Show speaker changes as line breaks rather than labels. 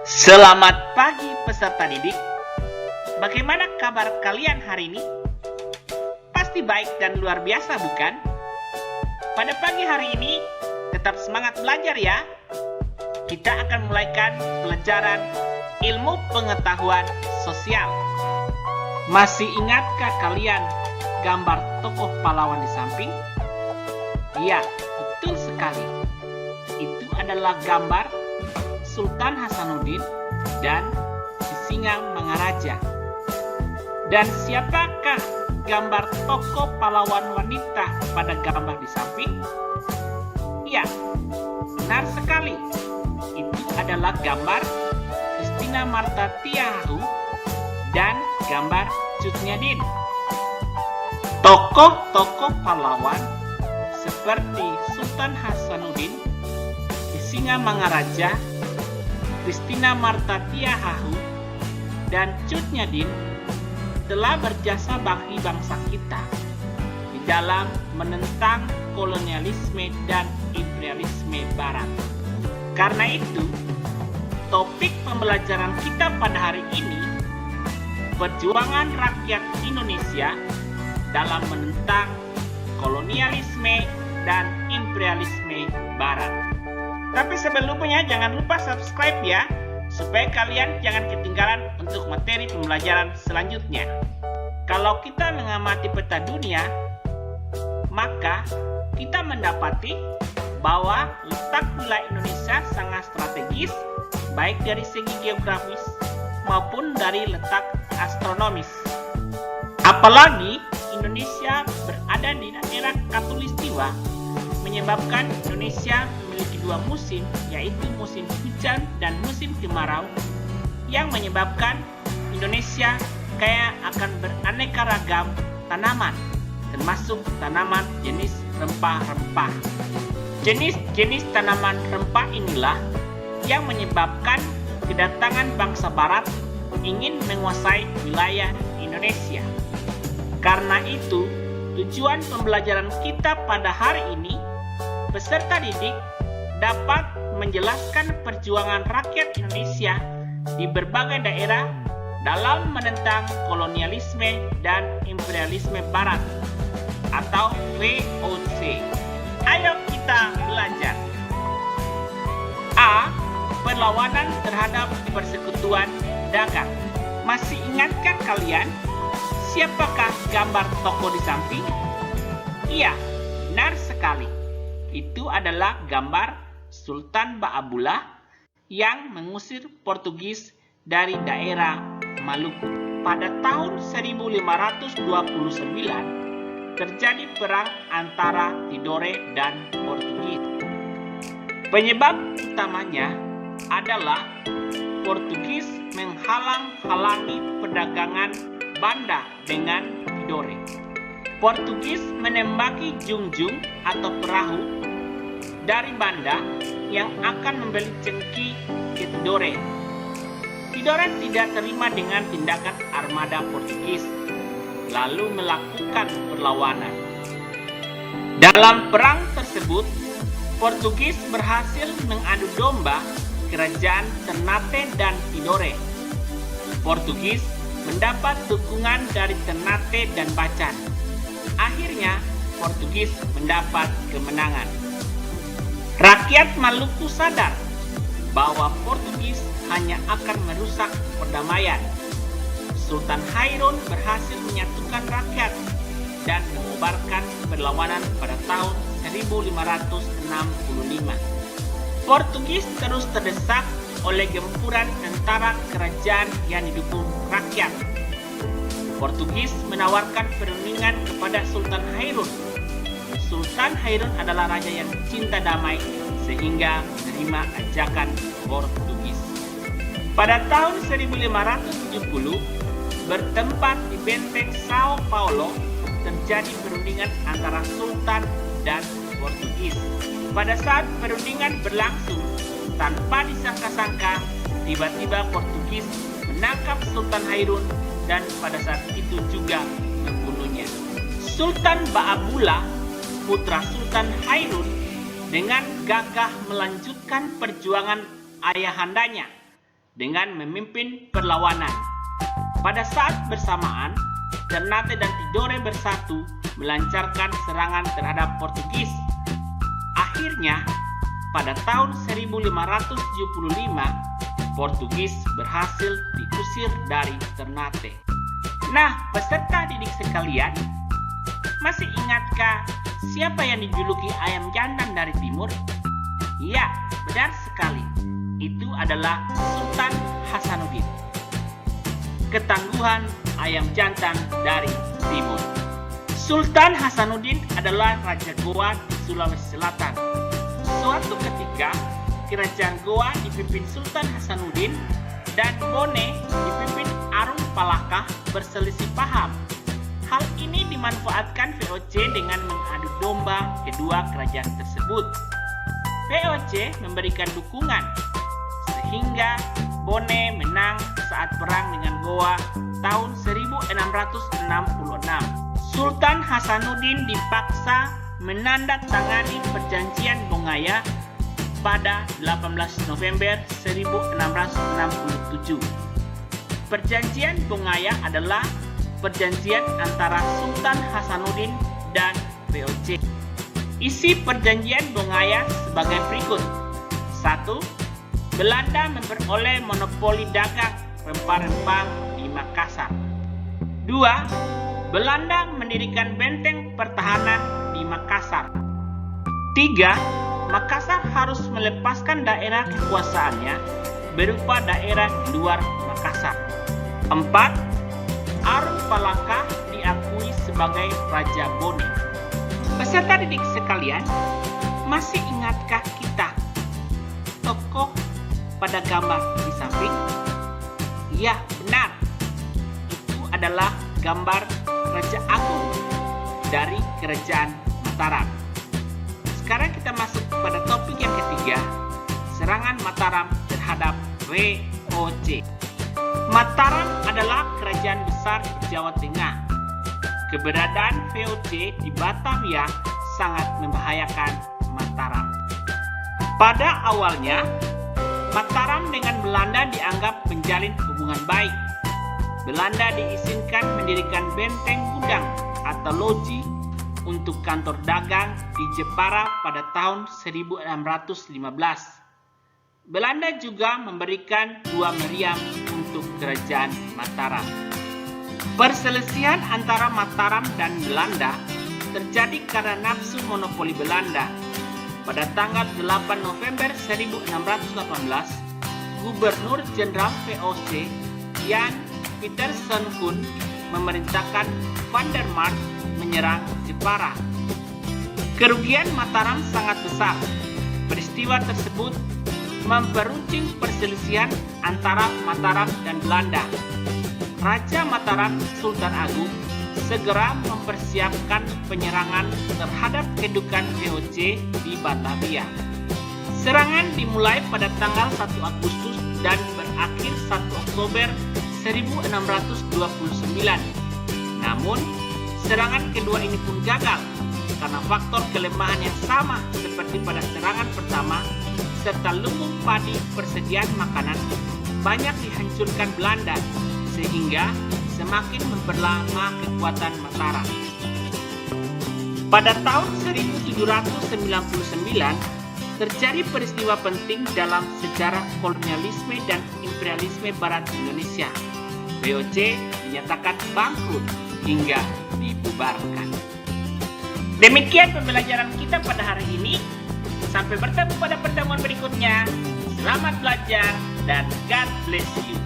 Selamat pagi peserta didik. Bagaimana kabar kalian hari ini? Pasti baik dan luar biasa, bukan? Pada pagi hari ini, tetap semangat belajar ya. Kita akan mulaikan pelajaran ilmu pengetahuan sosial. Masih ingatkah kalian gambar tokoh pahlawan di samping? Iya, betul sekali. Itu adalah gambar Sultan Hasanuddin dan Sisingamangaraja. Dan siapakah gambar tokoh pahlawan wanita pada gambar di samping? Ya, benar sekali. Itu adalah gambar Christina Marta Tiahahu dan gambar Cut Nyak. Tokoh-tokoh pahlawan seperti Sultan Hasanuddin, Sisingamangaraja, Christina Marta Tiahahu, dan Cut Nyak telah berjasa bagi bangsa kita di dalam menentang kolonialisme dan imperialisme Barat. Karena itu, topik pembelajaran kita pada hari ini, perjuangan rakyat Indonesia dalam menentang kolonialisme dan imperialisme Barat. Tapi sebelumnya jangan lupa subscribe ya, supaya kalian jangan ketinggalan untuk materi pembelajaran selanjutnya. Kalau kita mengamati peta dunia, maka kita mendapati bahwa letak wilayah Indonesia sangat strategis, baik dari segi geografis maupun dari letak astronomis. Apalagi Indonesia berada di daerah Khatulistiwa, menyebabkan Indonesia memiliki dua musim, yaitu musim hujan dan musim kemarau, yang menyebabkan Indonesia kaya akan beraneka ragam tanaman, termasuk tanaman jenis rempah-rempah. Jenis-jenis tanaman rempah inilah yang menyebabkan kedatangan bangsa Barat ingin menguasai wilayah Indonesia. Karena itu, tujuan pembelajaran kita pada hari ini, peserta didik dapat menjelaskan perjuangan rakyat Indonesia di berbagai daerah dalam menentang kolonialisme dan imperialisme Barat atau VOC. Ayo kita belajar. A. Perlawanan terhadap persekutuan dagang. Masih ingatkah kalian siapakah gambar tokoh di samping? Iya, benar sekali. Itu adalah gambar Sultan Ba'abullah yang mengusir Portugis dari daerah Maluku. Pada tahun 1529 terjadi perang antara Tidore dan Portugis. Penyebab utamanya adalah Portugis menghalang-halangi perdagangan Banda dengan Tidore. Portugis menembaki junjung atau perahu dari Banda yang akan membeli cengkih ke Tidore. Tidore tidak terima dengan tindakan armada Portugis, lalu melakukan perlawanan. Dalam perang tersebut, Portugis berhasil mengadu domba kerajaan Ternate dan Tidore. Portugis mendapat dukungan dari Ternate dan Bacan. Akhirnya, Portugis mendapat kemenangan. Rakyat Maluku sadar bahwa Portugis hanya akan merusak perdamaian. Sultan Hairun berhasil menyatukan rakyat dan mengubarkan perlawanan pada tahun 1565. Portugis terus terdesak oleh gempuran tentara kerajaan yang didukung rakyat. Portugis menawarkan perundingan kepada Sultan Hairun. Sultan Hairun adalah raja yang cinta damai sehingga menerima ajakan Portugis. Pada tahun 1570, bertempat di benteng Sao Paulo, terjadi perundingan antara Sultan dan Portugis. Pada saat perundingan berlangsung, tanpa disangka-sangka, tiba-tiba Portugis menangkap Sultan Hairun dan pada saat itu juga membunuhnya. Sultan Ba'abullah, putra Sultan Hairun, dengan gagah melanjutkan perjuangan ayahandanya, dengan memimpin perlawanan. Pada saat bersamaan, Ternate dan Tidore bersatu melancarkan serangan terhadap Portugis. Akhirnya, pada tahun 1575, Portugis berhasil diusir dari Ternate. Nah, peserta didik sekalian, masih ingatkah siapa yang dijuluki ayam jantan dari timur? Ya, benar sekali. Itu adalah Sultan Hasanuddin. Ketangguhan ayam jantan dari timur. Sultan Hasanuddin adalah Raja Goa di Sulawesi Selatan. Suatu ketika, kerajaan Goa dipimpin Sultan Hasanuddin dan Bone dipimpin Arung Palaka berselisih paham. Hal ini dimanfaatkan VOC dengan mengadu domba kedua kerajaan tersebut. VOC memberikan dukungan sehingga Bone menang saat perang dengan Goa tahun 1666. Sultan Hasanuddin dipaksa menandatangani perjanjian Bongaya pada 18 November 1667. Perjanjian Bongaya adalah perjanjian antara Sultan Hasanuddin dan VOC. Isi perjanjian Bongaya sebagai berikut. 1. Belanda memperoleh monopoli dagang rempah-rempah di Makassar. 2. Belanda mendirikan benteng pertahanan di Makassar. 3. Makassar harus melepaskan daerah kekuasaannya berupa daerah di luar Makassar. 4. Arung Palaka diakui sebagai Raja Bone. Peserta didik sekalian, masih ingatkah kita tokoh pada gambar di samping? Ya, benar. Itu adalah gambar Raja Agung dari Kerajaan Mataram. Sekarang kita masuk pada topik yang ketiga, serangan Mataram terhadap VOC. Mataram adalah kerajaan besar di Jawa Tengah. Keberadaan VOC di Batavia sangat membahayakan Mataram. Pada awalnya, Mataram dengan Belanda dianggap menjalin hubungan baik. Belanda diizinkan mendirikan benteng gudang atau loji untuk kantor dagang di Jepara pada tahun 1615. Belanda juga memberikan 2 meriam untuk kerajaan Mataram. Perselisihan antara Mataram dan Belanda terjadi karena nafsu monopoli Belanda. Pada tanggal 8 November 1618, Gubernur Jenderal VOC Jan Pieterszoon memerintahkan Van der Mark menyerang Jepara. Kerugian Mataram sangat besar. Peristiwa tersebut memperuncing perselisihan antara Mataram dan Belanda. Raja Mataram, Sultan Agung, segera mempersiapkan penyerangan terhadap kedudukan VOC di Batavia. Serangan dimulai pada tanggal 1 Agustus dan berakhir 1 Oktober 1629. Namun, serangan kedua ini pun gagal karena faktor kelemahan yang sama seperti pada serangan pertama, serta lumbung padi persediaan makanan banyak dihancurkan Belanda, sehingga semakin memperlama kekuatan Mataram. Pada tahun 1799, terjadi peristiwa penting dalam sejarah kolonialisme dan imperialisme Barat Indonesia. VOC dinyatakan bangkrut hingga dibubarkan. Demikian pembelajaran kita pada hari ini. Sampai bertemu pada pertemuan berikutnya. Selamat belajar dan God bless you.